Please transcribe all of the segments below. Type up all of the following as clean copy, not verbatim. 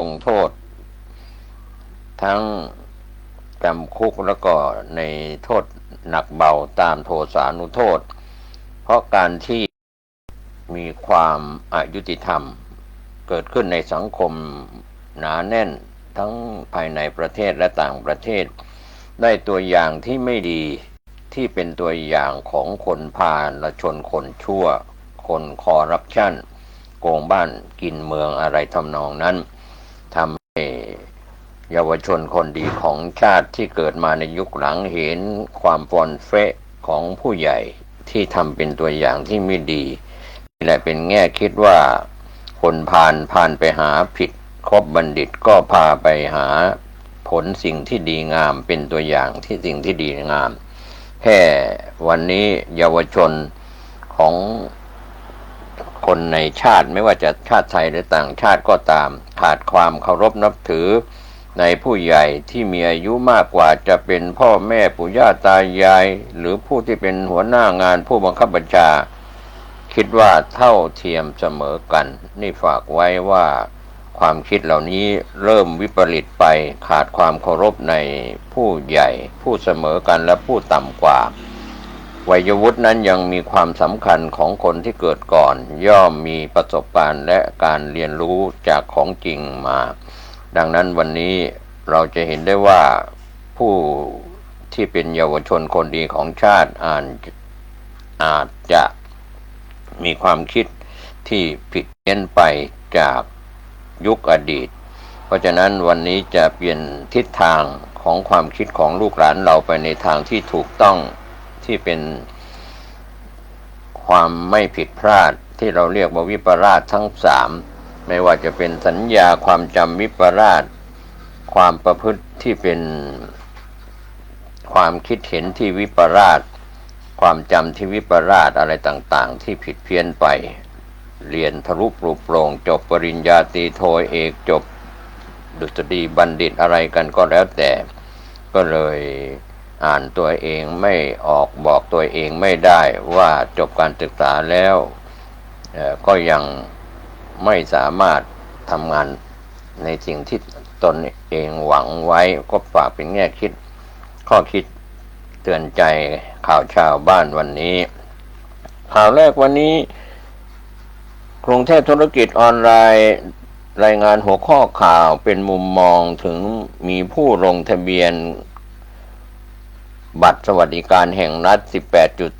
ลงโทษทั้งจำคุกแล้วก็ในโทษหนักเบาตามโทษานุโทษเพราะการที่มีความอยุติธรรมเกิดขึ้นในสังคมหนาแน่นทั้งภายในประเทศและต่างประเทศได้ตัวอย่างที่ไม่ดีที่เป็นตัวอย่างของคนพาลชนคนชั่วคนคอร์รัปชันโกงบ้านกินเมืองอะไรทำนองนั้นทำให้เยาวชนคนดีของชาติที่เกิดมาในยุคหลังเห็นความฟอนเฟะของผู้ใหญ่ที่ทำเป็นตัวอย่างที่ไม่ดีนี่แหละเป็นแง่คิดว่าคนพาลไปหาผิดคบบัณฑิตก็พาไปหาผลสิ่งที่ดีงามเป็นตัวอย่างที่สิ่งที่ดีงามแค่วันนี้เยาวชนของคนในชาติไม่ว่าจะชาติไทยหรือต่างชาติก็ตามขาดความเคารพนับถือในผู้ใหญ่ที่มีอายุมากกว่าจะเป็นพ่อแม่ปู่ย่าตายายหรือผู้ที่เป็นหัวหน้างานผู้บังคับบัญชาคิดว่าเท่าเทียมเสมอกันนี่ฝากไว้ว่าความคิดเหล่านี้เริ่มวิปริตไปขาดความเคารพในผู้ใหญ่ผู้เสมอกันและผู้ต่ำกว่าวัยวุฒินั้นยังมีความสำคัญของคนที่เกิดก่อนย่อมมีประสบการณ์และการเรียนรู้จากของจริงมาดังนั้นวันนี้เราจะเห็นได้ว่าผู้ที่เป็นเยาวชนคนดีของชาติอาจจะมีความคิดที่ผิดเพี้ยนไปจากยุคอดีตเพราะฉะนั้นวันนี้จะเปลี่ยนทิศทางของความคิดของลูกหลานเราไปในทางที่ถูกต้องที่เป็นความไม่ผิดพลาดที่เราเรียกว่าวิปลาสทั้งสามไม่ว่าจะเป็นสัญญาความจำวิปลาสความประพฤติที่เป็นความคิดเห็นที่วิปลาสความจำที่วิปลาสอะไรต่างๆที่ผิดเพี้ยนไปเรียนทะลุปลุกโปร่งจบปริญญาตรีโทเอกจบดุษฎีบัณฑิตอะไรกันก็แล้วแต่ก็เลยอ่านตัวเองไม่ออกบอกตัวเองไม่ได้ว่าจบการศึกษาแล้วก็ยังไม่สามารถทำงานในสิ่งที่ตนเองหวังไว้ก็ฝากเป็นแง่คิดข้อคิดเตือนใจข่าวชาวบ้านวันนี้ข่าวแรกวันนี้กรุงเทพธุรกิจออนไลน์รายงานหัวข้อข่าวเป็นมุมมองถึงมีผู้ลงทะเบียนบัตรสวัสดิการแห่งรัฐ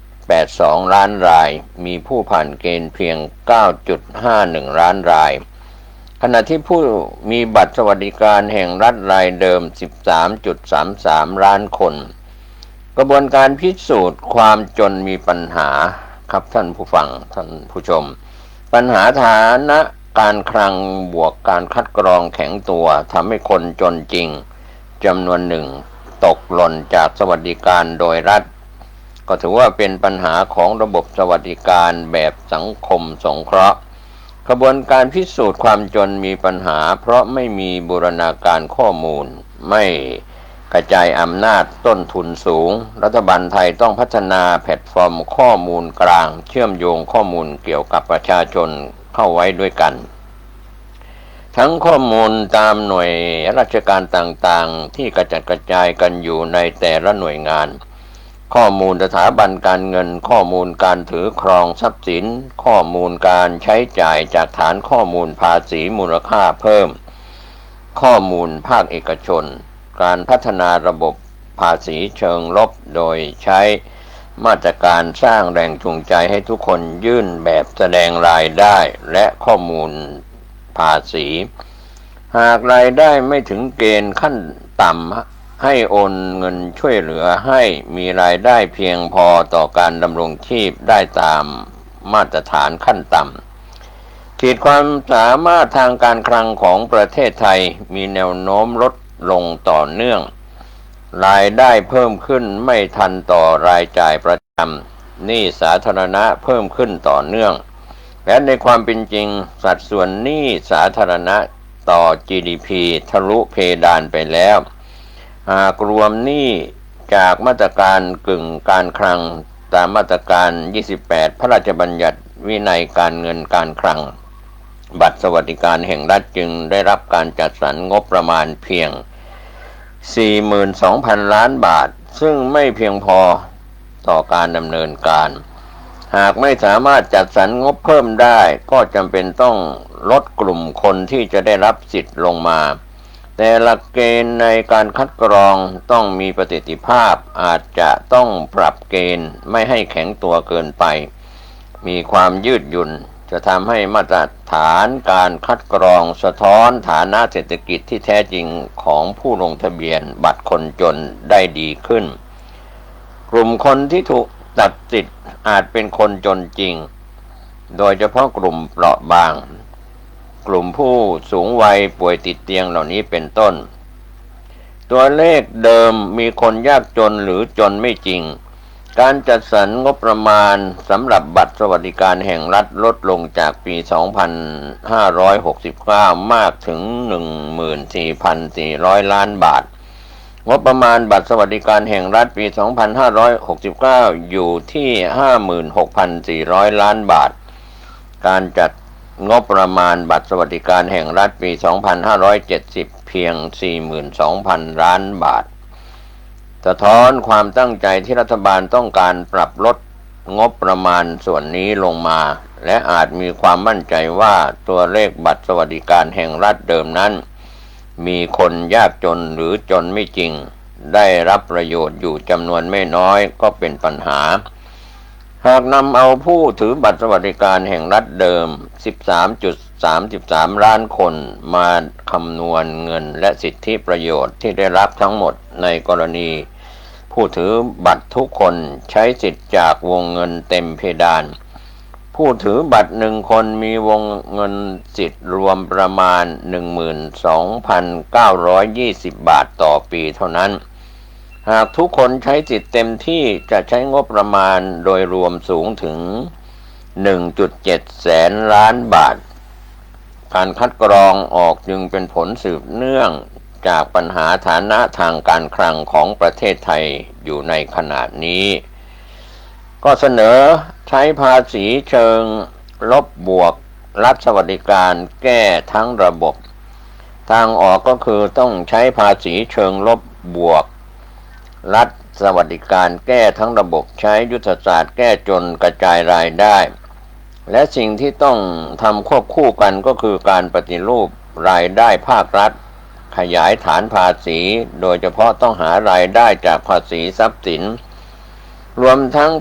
18.82 ล้านรายมีผู้ผ่านเกณฑ์เพียง 9.51 ล้านรายขณะที่ผู้มีบัตรสวัสดิการแห่งรัฐรายเดิม 13.33 ล้านคนกระบวนการพิสูจน์ความจนมีปัญหาครับท่านผู้ฟังท่านผู้ชมปัญหาฐานะการคลังบวกการคัดกรองแข็งตัวทำให้คนจนจริงจำนวนหนึ่งตกหล่นจากสวัสดิการโดยรัฐก็ถือว่าเป็นปัญหาของระบบสวัสดิการแบบสังคมสงเคราะห์กระบวนการพิสูจน์ความจนมีปัญหาเพราะไม่มีบูรณาการข้อมูลไม่กระจายอำนาจต้นทุนสูงรัฐบาลไทยต้องพัฒนาแพลตฟอร์มข้อมูลกลางเชื่อมโยงข้อมูลเกี่ยวกับประชาชนเข้าไว้ด้วยกันทั้งข้อมูลตามหน่วยราชการต่างๆที่กระจัดกระจายกันอยู่ในแต่ละหน่วยงานข้อมูลสถาบันการเงินข้อมูลการถือครองทรัพย์สินข้อมูลการใช้จ่ายจากฐานข้อมูลภาษีมูลค่าเพิ่มข้อมูลภาคเอกชนการพัฒนาระบบภาษีเชิงลบโดยใช้มาตรการสร้างแรงจูงใจให้ทุกคนยื่นแบบแสดงรายได้และข้อมูลภาษีหากรายได้ไม่ถึงเกณฑ์ขั้นต่ำให้โอนเงินช่วยเหลือให้มีรายได้เพียงพอต่อการดำรงชีพได้ตามมาตรฐานขั้นต่ำขีดความสามารถทางการคลังของประเทศไทยมีแนวโน้มลดลงต่อเนื่องรายได้เพิ่มขึ้นไม่ทันต่อรายจ่ายประจำหนี้สาธารณะเพิ่มขึ้นต่อเนื่องและในความเป็นจริงสัดส่วนหนี้สาธารณะต่อ GDP ทะลุเพดานไปแล้วหากรวมหนี้จากมาตรการกึ่งการคลังตามมาตรการ 28 พระราชบัญญัติวินัยการเงินการคลัง บัตรสวัสดิการแห่งรัฐจึงได้รับการจัดสรรงบประมาณเพียง 42,000 ล้านบาทซึ่งไม่เพียงพอต่อการดำเนินการหากไม่สามารถจัดสรรงบเพิ่มได้ก็จำเป็นต้องลดกลุ่มคนที่จะได้รับสิทธิ์ลงมาแต่หลักเกณฑ์ในการคัดกรองต้องมีประสิทธิภาพอาจจะต้องปรับเกณฑ์ไม่ให้แข็งตัวเกินไปมีความยืดหยุ่นจะทำให้มาตรฐานการคัดกรองสะท้อนฐานะเศรษฐกิจที่แท้จริงของผู้ลงทะเบียนบัตรคนจนได้ดีขึ้นกลุ่มคนที่ถูกตัดสิทธิ์อาจเป็นคนจนจริงโดยเฉพาะกลุ่มเปราะบางกลุ่มผู้สูงวัยป่วยติดเตียงเหล่านี้เป็นต้นตัวเลขเดิมมีคนยากจนหรือจนไม่จริงการจัดสรรงบประมาณสำหรับบัตรสวัสดิการแห่งรัฐลดลงจากปี 2569 มากถึง 14,400 ล้านบาทงบประมาณบัตรสวัสดิการแห่งรัฐปี 2569 อยู่ที่ 56,400 ล้านบาทการจัดงบประมาณบัตรสวัสดิการแห่งรัฐปี 2570 เพียง 42,000 ล้านบาทสะท้อนความตั้งใจที่รัฐบาลต้องการปรับลดงบประมาณส่วนนี้ลงมาและอาจมีความมั่นใจว่าตัวเลขบัตรสวัสดิการแห่งรัฐเดิมนั้นมีคนยากจนหรือจนไม่จริงได้รับประโยชน์อยู่จำนวนไม่น้อยก็เป็นปัญหาหากนำเอาผู้ถือบัตรสวัสดิการแห่งรัฐเดิม 13.33 ล้านคนมาคำนวณเงินและสิทธิประโยชน์ที่ได้รับทั้งหมดในกรณีผู้ถือบัตรทุกคนใช้สิทธิ์จากวงเงินเต็มเพดานผู้ถือบัตร1 คนมีวงเงินสิทธิ์รวมประมาณ 12,920 บาทต่อปีเท่านั้นหากทุกคนใช้สิทธิ์เต็มที่จะใช้งบประมาณโดยรวมสูงถึง 1.7 แสนล้านบาทการคัดกรองออกจึงเป็นผลสืบเนื่องจากปัญหาฐานะทางการคลังของประเทศไทยอยู่ในขณะนี้ก็เสนอใช้ภาษีเชิงลบบวกรัฐสวัสดิการแก้ทั้งระบบทางออกก็คือต้องใช้ภาษีเชิงลบบวกรัฐสวัสดิการแก้ทั้งระบบใช้ยุทธศาสตร์แก้จนกระจายรายได้และสิ่งที่ต้องทำควบคู่กันก็คือการปฏิรูปรายได้ภาครัฐขยายฐานภาษีโดยเฉพาะต้องหารายได้จากภาษีทรัพย์สินรวมทั้ง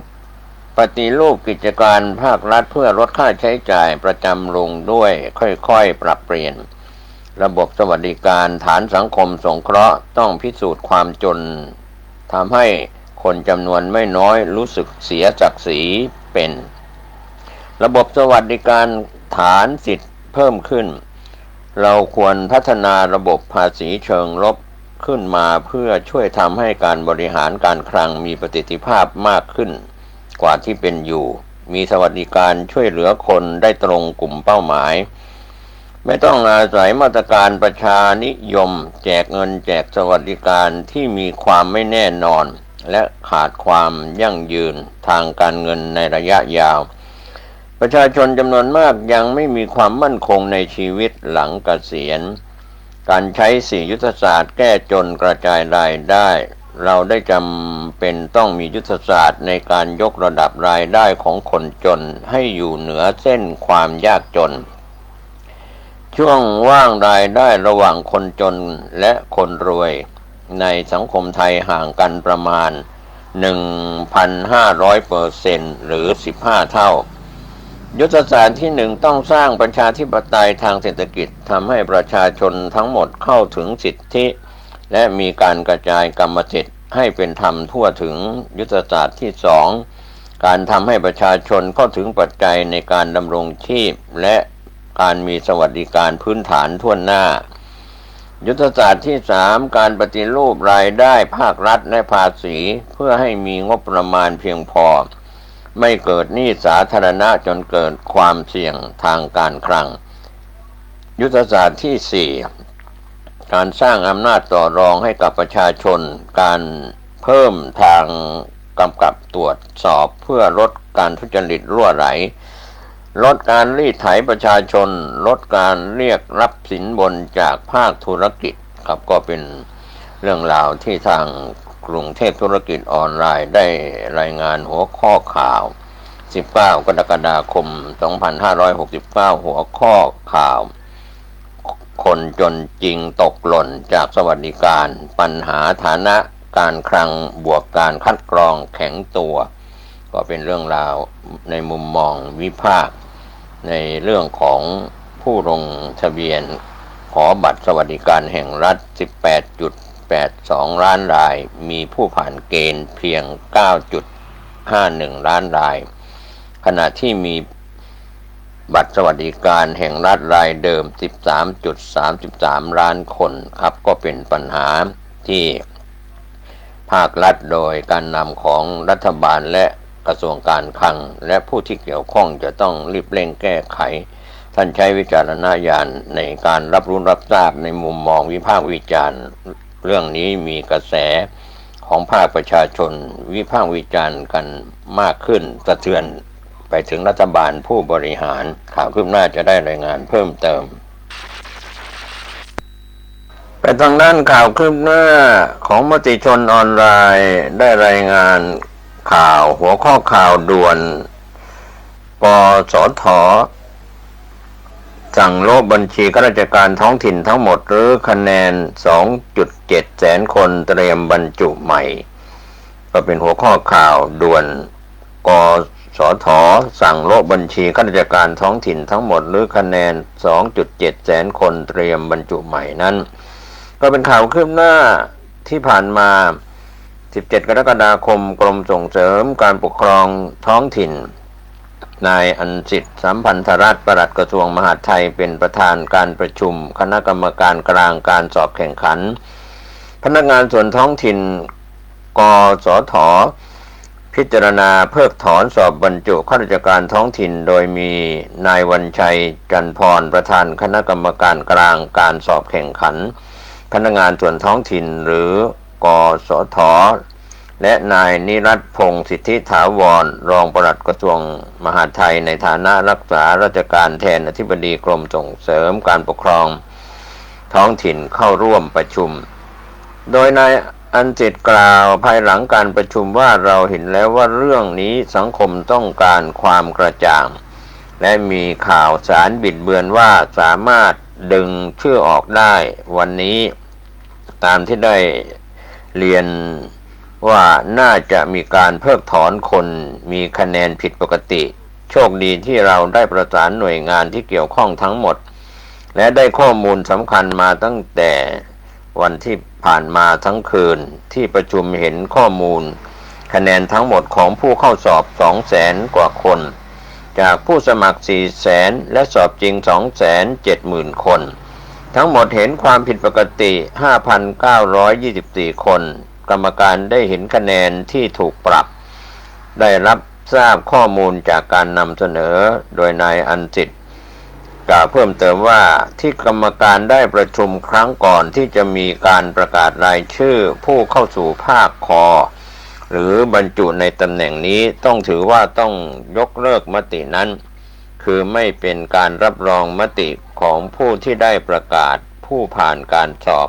ปฏิรูปกิจการภาครัฐเพื่อลดค่าใช้จ่ายประจำลงด้วยค่อยๆปรับเปลี่ยนระบบสวัสดิการฐานสังคมสงเคราะห์ต้องพิสูจน์ความจนทำให้คนจำนวนไม่น้อยรู้สึกเสียศักดิ์ศรีเป็นระบบสวัสดิการฐานสิทธิ์เพิ่มขึ้นเราควรพัฒนาระบบภาษีเชิงลบขึ้นมาเพื่อช่วยทำให้การบริหารการคลังมีประสิทธิภาพมากขึ้นกว่าที่เป็นอยู่มีสวัสดิการช่วยเหลือคนได้ตรงกลุ่มเป้าหมายไม่ต้องอาศัยมาตรการประชานิยมแจกเงินแจกสวัสดิการที่มีความไม่แน่นอนและขาดความยั่งยืนทางการเงินในระยะยาวประชาชนจำนวนมากยังไม่มีความมั่นคงในชีวิตหลังเกษียณการใช้4 ยุทธศาสตร์แก้จนกระจายรายได้เราได้จำเป็นต้องมียุทธศาสตร์ในการยกระดับรายได้ของคนจนให้อยู่เหนือเส้นความยากจนช่วงว่างรายได้ระหว่างคนจนและคนรวยในสังคมไทยห่างกันประมาณ 1,500% หรือ15 เท่ายุทธศาสตร์ที่1ต้องสร้างประชาธิปไตยทางเศรษฐกิจทำให้ประชาชนทั้งหมดเข้าถึงสิทธิและมีการกระจายกรรมสิทธิ์ให้เป็นธรรมทั่วถึงยุทธศาสตร์ที่2การทำให้ประชาชนเข้าถึงปัจจัยในการดำรงชีพและการมีสวัสดิการพื้นฐานทั่วหน้ายุทธศาสตร์ที่3การปฏิรูปรายได้ภาครัฐและภาษีเพื่อให้มีงบประมาณเพียงพอไม่เกิดหนี้สาธารณะจนเกิดความเสี่ยงทางการคลังยุทธศาสตร์ที่4การสร้างอำนาจต่อรองให้กับประชาชนการเพิ่มทางกำกับตรวจสอบเพื่อลดการทุจริตรั่วไหล ลดการรีดไถประชาชนลดการเรียกรับสินบนจากภาคธุรกิจครับก็เป็นเรื่องราวที่ทางกรุงเทพธุรกิจออนไลน์ได้รายงานหัวข้อข่าว19 กรกฎาคม 2569 หัวข้อข่าวคนจนจริงตกหล่นจากสวัสดิการปัญหาฐานะการคลังบวกการคัดกรองแข็งตัวก็เป็นเรื่องราวในมุมมองวิพากษ์ในเรื่องของผู้ลงทะเบียนขอบัตรสวัสดิการแห่งรัฐ 18.82 ล้านรายมีผู้ผ่านเกณฑ์เพียง 9.51 ล้านรายขณะที่มีบัตรสวัสดิการแห่งรัฐรายเดิม 13.33 ล้านคนครับก็เป็นปัญหาที่ภาครัฐโดยการนำของรัฐบาลและกระทรวงการคลังและผู้ที่เกี่ยวข้องจะต้องรีบเร่งแก้ไขท่านใช้วิจารณญาณในการรับรู้รับทราบในมุมมองวิพากษ์วิจารณ์เรื่องนี้มีกระแสของภาคประชาชนวิพากษ์วิจารณ์กันมากขึ้นสะเทือนไปถึงรัฐบาลผู้บริหารข่าวคืบหน้าจะได้รายงานเพิ่มเติมไปทางด้านข่าวคืบหน้าของมติชนออนไลน์ได้รายงานข่าวหัวข้อข่าวด่วนปสท.สั่งลบบัญชีข้าราชการท้องถิ่นทั้งหมดหรือคะแนน 2.7 แสนคนเตรียมบรรจุใหม่ก็เป็นหัวข้อข่าวด่วนกสท.สั่งลบบัญชีข้าราชการท้องถิ่นทั้งหมดหรือคะแนน 2.7 แสนคนเตรียมบรรจุใหม่นั้นก็เป็นข่าวคืบหน้าที่ผ่านมา17 กรกฎาคมกรมส่งเสริมการปกครองท้องถิ่นนายอัญสิทธิ์สัมพันธรัตน์ปลัดกระทรวงมหาดไทยเป็นประธานการประชุมคณะกรรมการกลางการสอบแข่งขันพนักงานส่วนท้องถิ่นกสท.พิจารณาเพิกถอนสอบบรรจุข้าราชการท้องถิ่นโดยมีนายวันชัยจันทร์พรประธานคณะกรรมการกลางการสอบแข่งขันพนักงานส่วนท้องถิ่นหรือกสท.และนายนิรัตน์พงษ์สิทธิถาวรรองปลัดกระทรวงมหาดไทยในฐานะรักษาราชการแทนอธิบดีกรมส่งเสริมการปกครองท้องถิ่นเข้าร่วมประชุมโดยนายอัญสิทธิ์กล่าวภายหลังการประชุมว่าเราเห็นแล้วว่าเรื่องนี้สังคมต้องการความกระจ่างและมีข่าวสารบิดเบือนว่าสามารถดึงชื่อออกได้วันนี้ตามที่ได้เรียนว่าน่าจะมีการเพิกถอนคนมีคะแนนผิดปกติโชคดีที่เราได้ประสานหน่วยงานที่เกี่ยวข้องทั้งหมดและได้ข้อมูลสำคัญมาตั้งแต่วันที่ผ่านมาทั้งคืนที่ประชุมเห็นข้อมูลคะแนนทั้งหมดของผู้เข้าสอบ 200,000 กว่าคนจากผู้สมัคร 400,000 และสอบจริง 270,000 คนทั้งหมดเห็นความผิดปกติ 5,924 คนกรรมการได้เห็นคะแนนที่ถูกปรับได้รับทราบข้อมูลจากการนำเสนอโดยนายอัญสิทธิ์กล่าวเพิ่มเติมว่าที่กรรมการได้ประชุมครั้งก่อนที่จะมีการประกาศรายชื่อผู้เข้าสู่ภาคคอหรือบรรจุในตำแหน่งนี้ต้องถือว่าต้องยกเลิกมตินั้นคือไม่เป็นการรับรองมติของผู้ที่ได้ประกาศผู้ผ่านการสอบ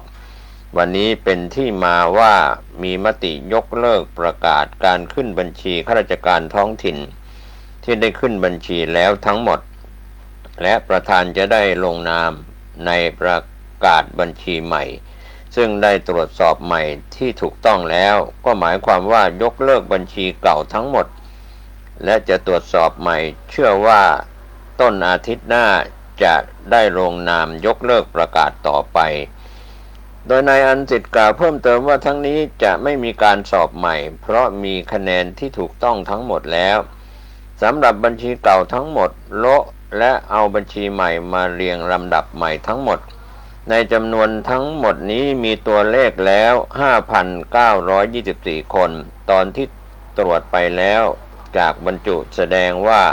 วันนี้เป็นที่มาว่ามีมติยกเลิกประกาศการขึ้นบัญชีข้าราชการท้องถิ่นที่ได้ขึ้นบัญชีแล้วทั้งหมดและประธานจะได้ลงนามในประกาศบัญชีใหม่ซึ่งได้ตรวจสอบใหม่ที่ถูกต้องแล้วก็หมายความว่ายกเลิกบัญชีเก่าทั้งหมดและจะตรวจสอบใหม่เชื่อว่าต้นอาทิตย์หน้าจะได้ลงนามยกเลิกประกาศต่อไปโดยนายอัญสิทธิ์กล่าวเพิ่มเติมว่าทั้งนี้จะไม่มีการสอบใหม่เพราะมีคะแนนที่ถูกต้องทั้งหมดแล้วสำหรับบัญชีเก่าทั้งหมดโละและเอาบัญชีใหม่มาเรียงลำดับใหม่ทั้งหมดในจำนวนทั้งหมดนี้มีตัวเลขแล้ว 5,924 คนตอนที่ตรวจไปแล้วจากบรรจุแสดงว่า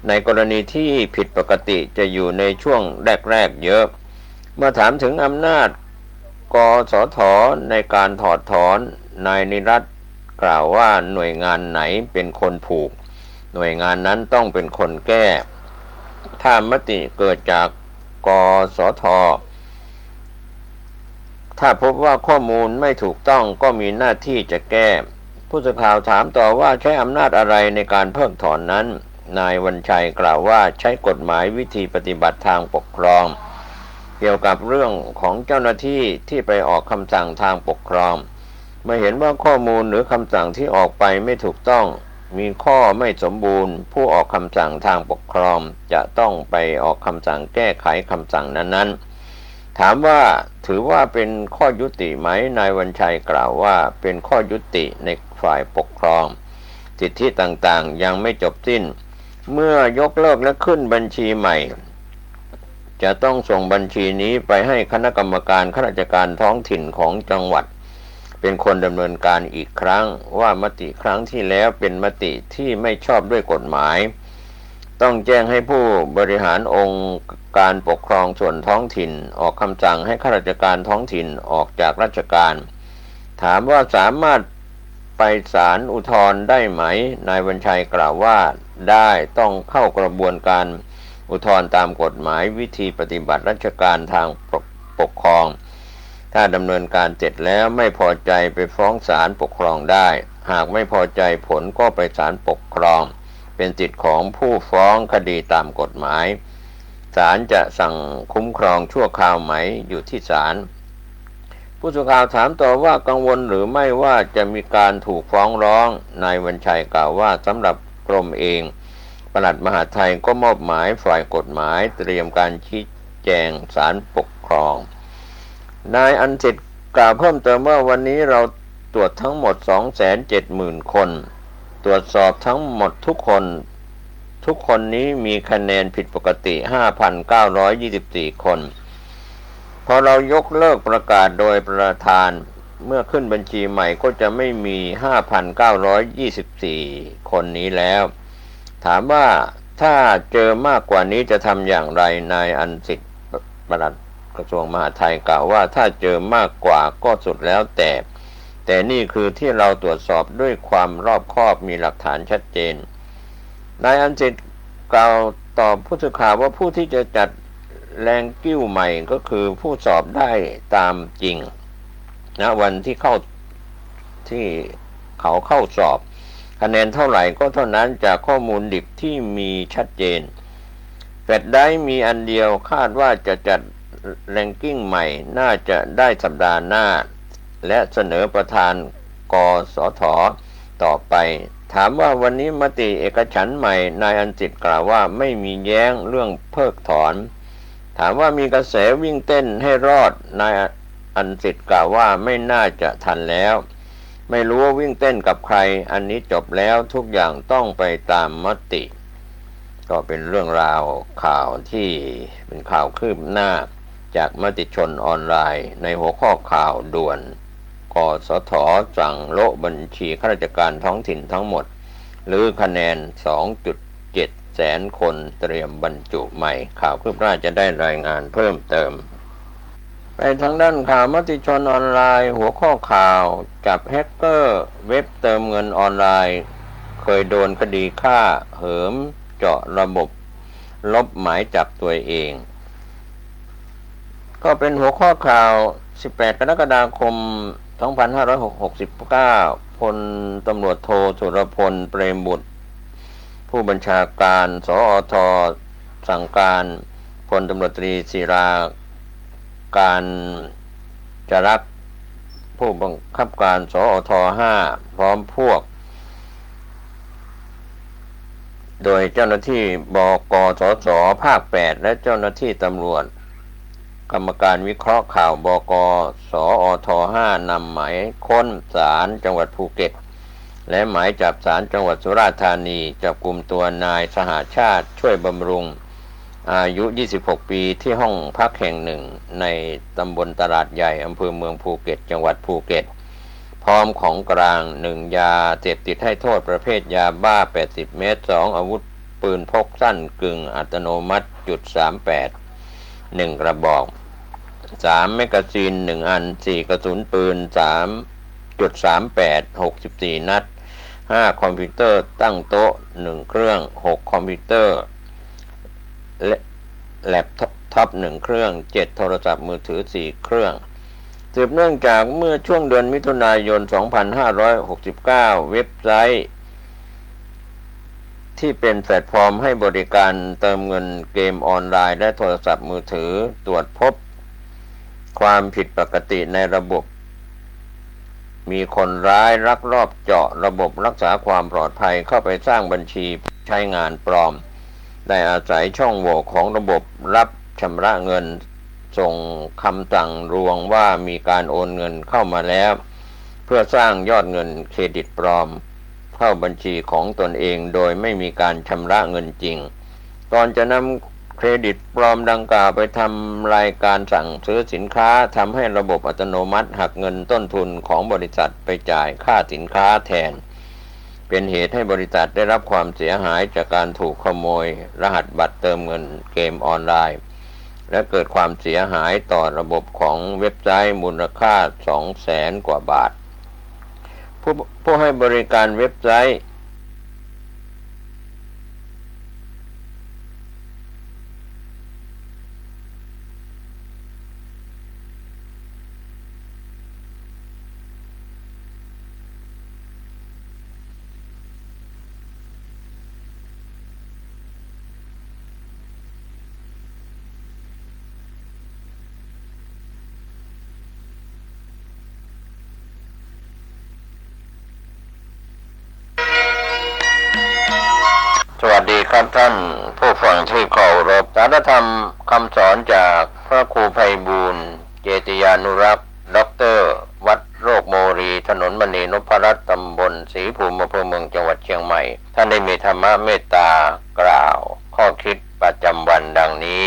ในกรณีที่ผิดปกติจะอยู่ในช่วงแรกๆเยอะเมื่อถามถึงอำนาจกสท.ในการถอดถอนนายนิรัตน์กล่าวว่าหน่วยงานไหนเป็นคนผูกหน่วยงานนั้นต้องเป็นคนแก้ ถ้ามติเกิดจากกสทถ้าพบว่าข้อมูลไม่ถูกต้องก็มีหน้าที่จะแก้ผู้สื่อข่าวถามต่อว่าใช้อำนาจอะไรในการเพิกถอนนั้นนายวันชัยกล่าวว่าใช้กฎหมายวิธีปฏิบัติทางปกครองเกี่ยวกับเรื่องของเจ้าหน้าที่ที่ไปออกคำสั่งทางปกครองเมื่อเห็นว่าข้อมูลหรือคำสั่งที่ออกไปไม่ถูกต้องมีข้อไม่สมบูรณ์ผู้ออกคำสั่งทางปกครองจะต้องไปออกคำสั่งแก้ไขคำสั่งนั้นๆถามว่าถือว่าเป็นข้อยุติไหมนายวันชัยกล่าวว่าเป็นข้อยุติในฝ่ายปกครองสิทธิต่างๆยังไม่จบสิ้นเมื่อยกเลิกและขึ้นบัญชีใหม่จะต้องส่งบัญชีนี้ไปให้คณะกรรมการข้าราชการท้องถิ่นของจังหวัดเป็นคนดำเนินการอีกครั้งว่ามติครั้งที่แล้วเป็นมติที่ไม่ชอบด้วยกฎหมายต้องแจ้งให้ผู้บริหารองค์การปกครองส่วนท้องถิ่นออกคำสั่งให้ข้าราชการท้องถิ่นออกจากราชการถามว่าสามารถไปศาลอุทธรณ์ได้ไหมนายวันชัยกล่าวว่าได้ต้องเข้ากระบวนการอุทธรณ์ตามกฎหมายวิธีปฏิบัติราชการทางปกครองถ้าดำเนินการเสร็จแล้วไม่พอใจไปฟ้องศาลปกครองได้หากไม่พอใจผลก็ไปศาลปกครองเป็นสิทธิของผู้ฟ้องคดีตามกฎหมายศาลจะสั่งคุ้มครองชั่วคราวไหมอยู่ที่ศาลผู้สื่อข่าวถามต่อว่ากังวลหรือไม่ว่าจะมีการถูกฟ้องร้องนายวันชัยกล่าวว่าสำหรับกรมเองปลัดมหาดไทยก็มอบหมายฝ่ายกฎหมายเตรียมการชี้แจงศาลปกครองนายอันสิทธิ์กล่าวเพิ่มเติมว่าวันนี้เราตรวจทั้งหมด 270,000 คนตรวจสอบทั้งหมดทุกคนนี้มีคะแนนผิดปกติ 5,924 คนพอเรายกเลิกประกาศโดยประธานเมื่อขึ้นบัญชีใหม่ก็จะไม่มี 5,924 คนนี้แล้วถามว่าถ้าเจอมากกว่านี้จะทำอย่างไรนายอันสิทธิ์ปลัดกระทรวงมหาดไทยกล่าวว่าถ้าเจอมากกว่าก็สุดแล้วแต่นี่คือที่เราตรวจสอบด้วยความรอบคอบมีหลักฐานชัดเจนนายอันสิทธิ์กล่าวตอบผู้สื่อข่าวว่าผู้ที่จะจัดแรงกิ้วใหม่ก็คือผู้สอบได้ตามจริงนะวันที่เขาเข้าสอบคะแนนเท่าไหร่ก็เท่านั้นจากข้อมูลดิบที่มีชัดเจนแฟดได้มีอันเดียวคาดว่าจะจัดแรงกิ้งใหม่น่าจะได้สัปดาห์หน้าและเสนอประธานกสทต่อไปถามว่าวันนี้มติเอกฉันท์ใหม่นายอันสิทธิ์กล่าวว่าไม่มีแย้งเรื่องเพิกถอนถามว่ามีกระแสวิ่งเต้นให้รอดนายอันสิทธิ์กล่าวว่าไม่น่าจะทันแล้วไม่รู้ว่าวิ่งเต้นกับใครอันนี้จบแล้วทุกอย่างต้องไปตามมติก็เป็นเรื่องราวข่าวที่เป็นข่าวคืบหน้าจากมติชนออนไลน์ในหัวข้อข่าวด่วนกสทสั่งโละบัญชีข้าราชการท้องถิ่นทั้งหมดหรือคะแนน 2.7 แสนคนเตรียมบรรจุใหม่ข่าวคืบหน้าจะได้รายงานเพิ่มเติมไปทางด้านข่าวมติชนออนไลน์หัวข้อข่าวจับแฮกเกอร์เว็บเติมเงินออนไลน์เคยโดนคดีฆ่าเหิมเจาะระบบลบหมายจับตัวเองก็เป็นหัวข้อข่าว 18 กรกฎาคม 2569 พลตำรวจโทสุรพล เปรมบุตรผู้บัญชาการสอทสั่งการพลตำรวจตรีศิราการจรักษ์ผู้บังคับการสอท5พร้อมพวกโดยเจ้าหน้าที่บกสสภาค 8 และเจ้าหน้าที่ตำรวจกรรมการวิเคราะห์ข่าวบกสอท5นำหมายค้นศาลจังหวัดภูเก็ตและหมายจับศาลจังหวัดสุราษฎร์ธานีจับกุมตัวนายสหชาติช่วยบำรุงอายุ 26 ปีที่ห้องพักแห่งหนึ่งในตำบลตลาดใหญ่อำเภอเมืองภูเก็ตจังหวัดภูเก็ตพร้อมของกลาง1ยาเสพติดให้โทษประเภทยาบ้า80 เม็ด2อาวุธปืนพกสั้นกึ่งอัตโนมัติ.38 1 กระบอก3แมกกาซีน1อัน4กระสุนปืน3.38 64 นัด5คอมพิวเตอร์ตั้งโต๊ะ1เครื่อง6คอมพิวเตอร์ แล็ปท็อป1เครื่อง7โทรศัพท์มือถือ4เครื่องสืบเนื่องจากเมื่อช่วงเดือนมิถุนายน 2569 เว็บไซต์ที่เป็นแพลตฟอร์มให้บริการเติมเงินเกมออนไลน์และโทรศัพท์มือถือตรวจพบความผิดปกติในระบบมีคนร้ายลักลอบเจาะระบบรักษาความปลอดภัยเข้าไปสร้างบัญชีใช้งานปลอมได้อาศัยช่องโหว่ของระบบรับชำระเงินส่งคำสั่งลวงว่ามีการโอนเงินเข้ามาแล้วเพื่อสร้างยอดเงินเครดิตปลอมเข้าบัญชีของตนเองโดยไม่มีการชำระเงินจริงก่อนจะนำเครดิตปลอมดังกล่าวไปทำรายการสั่งซื้อสินค้าทำให้ระบบอัตโนมัติหักเงินต้นทุนของบริษัทไปจ่ายค่าสินค้าแทนเป็นเหตุให้บริษัทได้รับความเสียหายจากการถูกขโมยรหัสบัตรเติมเงินเกมออนไลน์และเกิดความเสียหายต่อระบบของเว็บไซต์มูลค่า 200,000 กว่าบาทผู้ให้บริการเว็บไซต์สวัสดีครับท่านผู้ฟังที่เคารพสารธรรมคำสอนจากพระครูไพบูลย์เจติยานุรักษ์ด็อกเตอร์วัดโรคโมรีถนนมณีนพรัตน์ตำบลศรีภูมิอำเภอเมืองจังหวัดเชียงใหม่ท่านได้มีธรรมะเมตตากล่าวข้อคิดประจำวันดังนี้